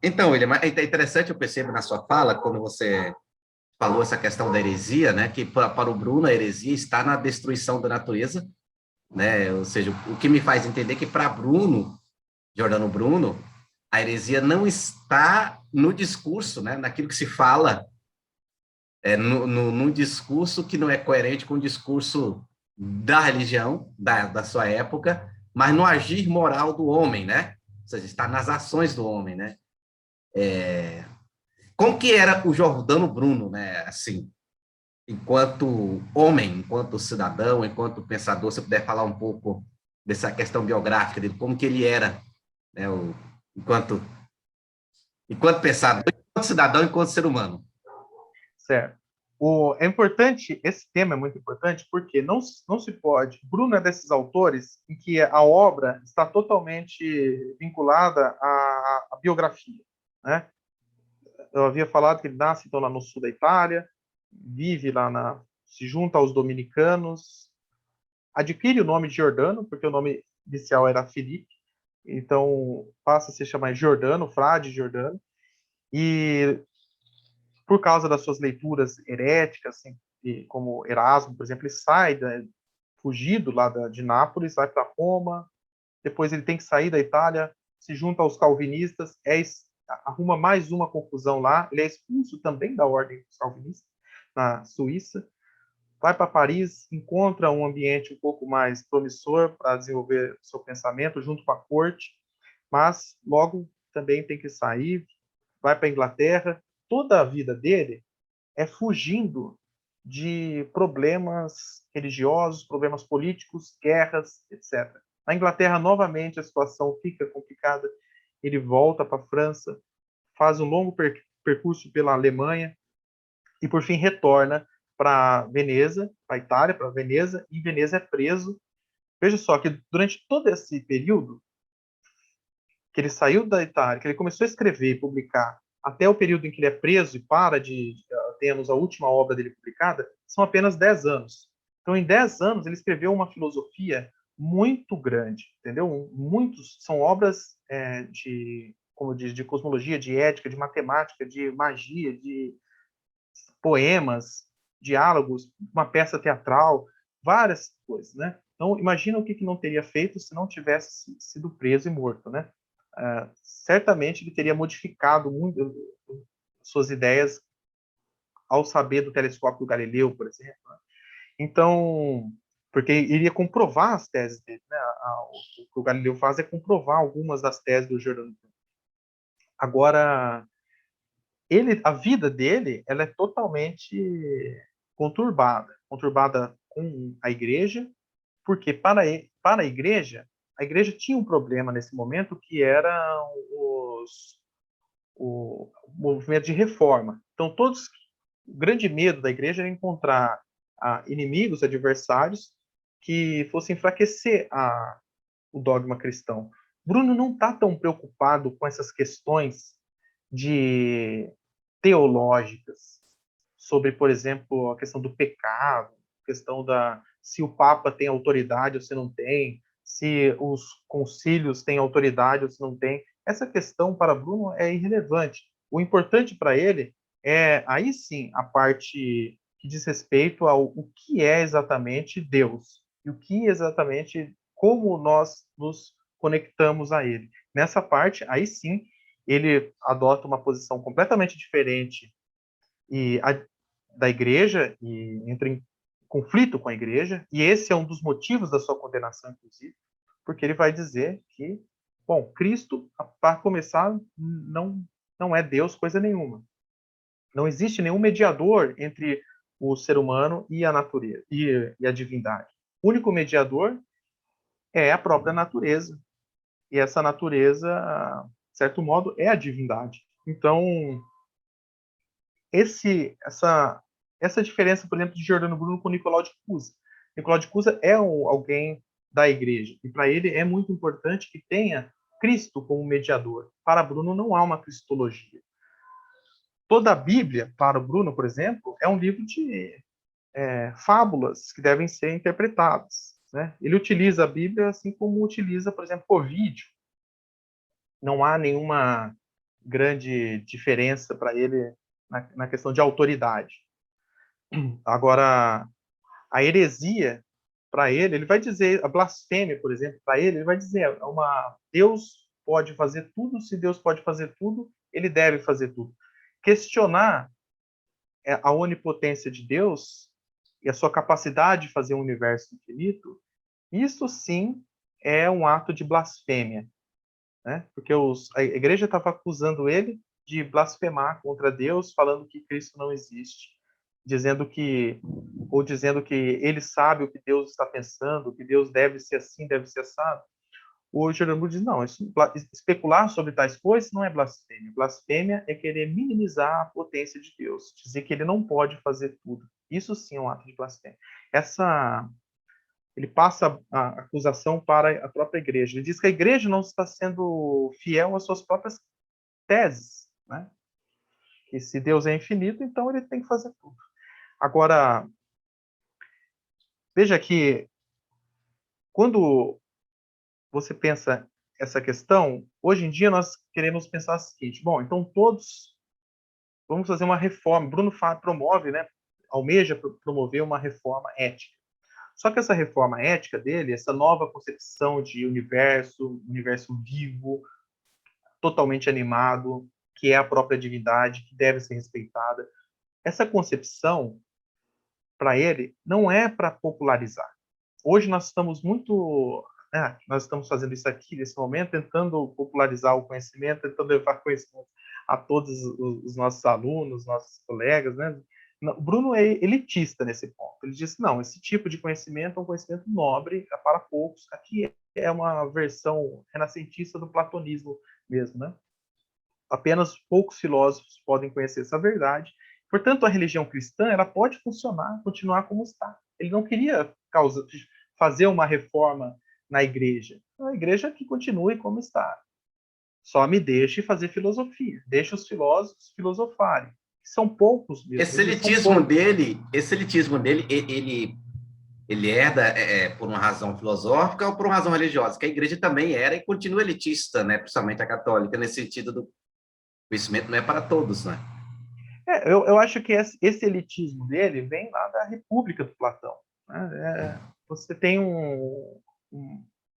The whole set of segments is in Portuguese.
Então, William, é interessante, eu percebo na sua fala, quando você falou essa questão da heresia, né, que para o Bruno a heresia está na destruição da natureza, né, ou seja, o que me faz entender que para Bruno, Giordano Bruno, a heresia não está no discurso, né, naquilo que se fala, no discurso que não é coerente com o discurso da religião, da sua época, mas no agir moral do homem, né, ou seja, está nas ações do homem, né. Como que era o Giordano Bruno, né, assim, enquanto homem, enquanto cidadão, enquanto pensador, se puder falar um pouco dessa questão biográfica dele, como que ele era, né, enquanto, enquanto pensador, enquanto cidadão, enquanto ser humano. Certo. É importante, esse tema é muito importante, porque não se pode. Bruno é desses autores em que a obra está totalmente vinculada à biografia, né? Eu havia falado que ele nasce então lá no sul da Itália, vive se junta aos dominicanos, adquire o nome de Giordano, porque o nome inicial era Felipe, então passa a se chamar Giordano, frade Giordano, e por causa das suas leituras heréticas, assim, como Erasmo, por exemplo, ele sai fugido de Nápoles, vai para Roma, depois ele tem que sair da Itália, se junta aos calvinistas, arruma mais uma confusão lá, ele é expulso também da ordem dos calvinistas, na Suíça, vai para Paris, encontra um ambiente um pouco mais promissor para desenvolver seu pensamento junto com a corte, mas logo também tem que sair, vai para a Inglaterra, toda a vida dele é fugindo de problemas religiosos, problemas políticos, guerras, etc. Na Inglaterra, novamente, a situação fica complicada. Ele volta para a França, faz um longo percurso pela Alemanha e, por fim, retorna para Veneza, para Itália, para Veneza, e em Veneza é preso. Veja só que durante todo esse período que ele saiu da Itália, que ele começou a escrever e publicar, até o período em que ele é preso e para temos a última obra dele publicada, são apenas 10 anos. Então, em 10 anos, ele escreveu uma filosofia muito grande, entendeu? Muitos são obras como diz, de cosmologia, de ética, de matemática, de magia, de poemas, diálogos, uma peça teatral, várias coisas, né? Então, imagina o que não teria feito se não tivesse sido preso e morto, né? Certamente ele teria modificado muito suas ideias ao saber do telescópio Galileu, por exemplo. Né? Então, porque iria comprovar as teses dele. Né? O que o Galileu faz é comprovar algumas das teses do Giordano. Agora, a vida dele, ela é totalmente conturbada com a igreja, porque para a igreja tinha um problema nesse momento que era o movimento de reforma. Então, o grande medo da igreja era encontrar inimigos, adversários, que fossem enfraquecer o dogma cristão. Bruno não está tão preocupado com essas questões de teológicas, sobre, por exemplo, a questão do pecado, a questão da se o Papa tem autoridade ou se não tem, se os concílios têm autoridade ou se não tem. Essa questão para Bruno é irrelevante. O importante para ele é, aí sim, a parte que diz respeito ao o que é exatamente Deus e o que exatamente, como nós nos conectamos a ele. Nessa parte, aí sim, ele adota uma posição completamente diferente e da igreja e entra em conflito com a igreja, e esse é um dos motivos da sua condenação, inclusive, porque ele vai dizer que, bom, Cristo, para começar, não é Deus coisa nenhuma. Não existe nenhum mediador entre o ser humano e a natureza e a divindade. O único mediador é a própria natureza. E essa natureza, de certo modo, é a divindade. Então, essa diferença, por exemplo, de Giordano Bruno com Nicolau de Cusa. Nicolau de Cusa é alguém da igreja, e para ele é muito importante que tenha Cristo como mediador. Para Bruno não há uma cristologia. Toda a Bíblia, para o Bruno, por exemplo, é um livro de fábulas que devem ser interpretadas. Né? Ele utiliza a Bíblia assim como utiliza, por exemplo, Ovídio, não há nenhuma grande diferença para ele na questão de autoridade. Agora, a heresia, para ele vai dizer, a blasfêmia, por exemplo, para ele vai dizer, Deus pode fazer tudo, se Deus pode fazer tudo, ele deve fazer tudo. Questionar a onipotência de Deus e a sua capacidade de fazer um universo infinito, isso sim é um ato de blasfêmia, né? Porque a igreja estava acusando ele de blasfemar contra Deus, falando que Cristo não existe, dizendo que ele sabe o que Deus está pensando, que Deus deve ser assim, deve ser assado. O Jerônimo diz, não, especular sobre tais coisas não é blasfêmia. Blasfêmia é querer minimizar a potência de Deus, dizer que ele não pode fazer tudo. Isso sim é um ato de blasfêmia. Ele passa a acusação para a própria igreja. Ele diz que a igreja não está sendo fiel às suas próprias teses, né? Que se Deus é infinito, então ele tem que fazer tudo. Agora, veja que quando você pensa essa questão, hoje em dia nós queremos pensar o seguinte, bom, então todos vamos fazer uma reforma. Bruno promove, né, almeja promover uma reforma ética. Só que essa reforma ética dele, essa nova concepção de universo vivo, totalmente animado, que é a própria divindade, que deve ser respeitada, essa concepção, para ele, não é para popularizar. Hoje nós estamos nós estamos fazendo isso aqui, nesse momento, tentando popularizar o conhecimento, tentando levar conhecimento a todos os nossos alunos, nossos colegas, né? O Bruno é elitista nesse ponto. Ele diz, não, esse tipo de conhecimento é um conhecimento nobre, é para poucos. Aqui é uma versão renascentista do platonismo mesmo, né? Apenas poucos filósofos podem conhecer essa verdade. Portanto, a religião cristã ela pode funcionar, continuar como está. Ele não queria fazer uma reforma na igreja. A igreja que continue como está. Só me deixe fazer filosofia. Deixe os filósofos filosofarem. São poucos mesmo. Esse elitismo dele, ele herda por uma razão filosófica ou por uma razão religiosa? Que a igreja também era e continua elitista, né? Principalmente a católica, nesse sentido do conhecimento não é para todos, né? Eu acho que esse elitismo dele vem lá da República do Platão. Né? Você tem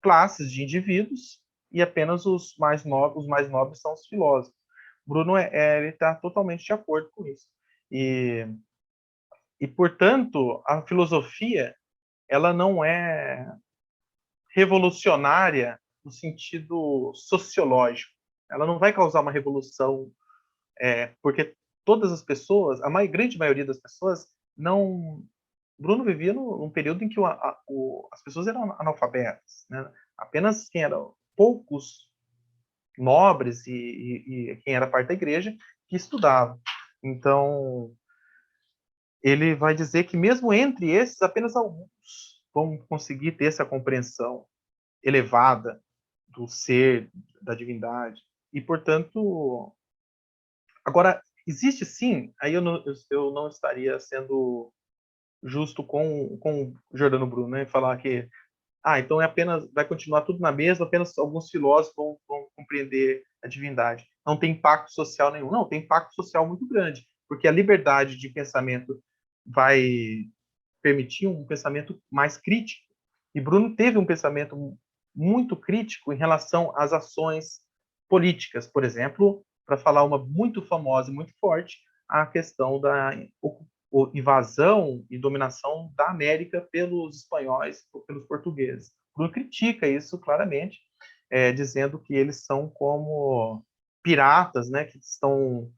classes de indivíduos e apenas os mais nobres são os filósofos. Bruno ele está totalmente de acordo com isso. E, portanto, a filosofia ela não é revolucionária no sentido sociológico. Ela não vai causar uma revolução, porque todas as pessoas, grande maioria das pessoas, não... Bruno vivia num período em que as pessoas eram analfabetas, né? Apenas quem eram poucos nobres e quem era parte da igreja que estudava. Então, ele vai dizer que mesmo entre esses, apenas alguns vão conseguir ter essa compreensão elevada do ser, da divindade. E, portanto, agora, existe sim, aí eu não estaria sendo justo com o Giordano Bruno, né? Falar que então vai continuar tudo na mesma, apenas alguns filósofos vão compreender a divindade. Não tem impacto social nenhum. Não, tem impacto social muito grande, porque a liberdade de pensamento vai permitir um pensamento mais crítico. E Bruno teve um pensamento muito crítico em relação às ações políticas, por exemplo, para falar uma muito famosa e muito forte, a questão da invasão e dominação da América pelos espanhóis, pelos portugueses. Bruno critica isso claramente, dizendo que eles são como piratas, né, que estão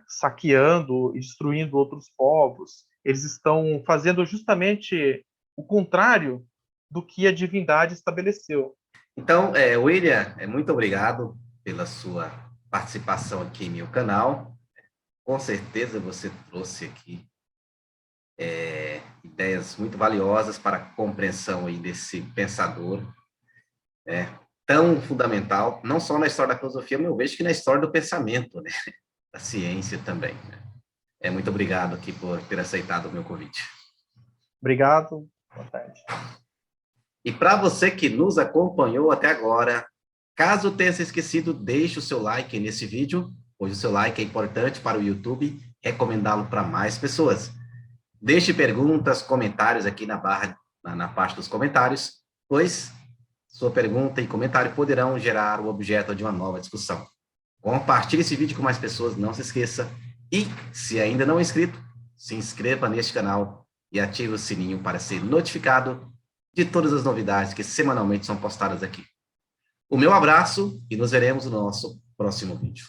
saqueando e destruindo outros povos. Eles estão fazendo justamente o contrário do que a divindade estabeleceu. Então, William, muito obrigado pela sua participação aqui em meu canal. Com certeza você trouxe aqui ideias muito valiosas para a compreensão aí desse pensador tão fundamental, não só na história da filosofia, mas eu vejo que na história do pensamento, né? Da ciência também. Né? Muito obrigado aqui por ter aceitado o meu convite. Obrigado. Boa tarde. E para você que nos acompanhou até agora, Caso tenha se esquecido, deixe o seu like nesse vídeo, pois o seu like é importante para o YouTube recomendá-lo para mais pessoas. Deixe perguntas, comentários aqui na barra, na parte dos comentários, pois sua pergunta e comentário poderão gerar o objeto de uma nova discussão. Compartilhe esse vídeo com mais pessoas, não se esqueça. E, se ainda não é inscrito, se inscreva neste canal e ative o sininho para ser notificado de todas as novidades que semanalmente são postadas aqui. O meu abraço e nos veremos no nosso próximo vídeo.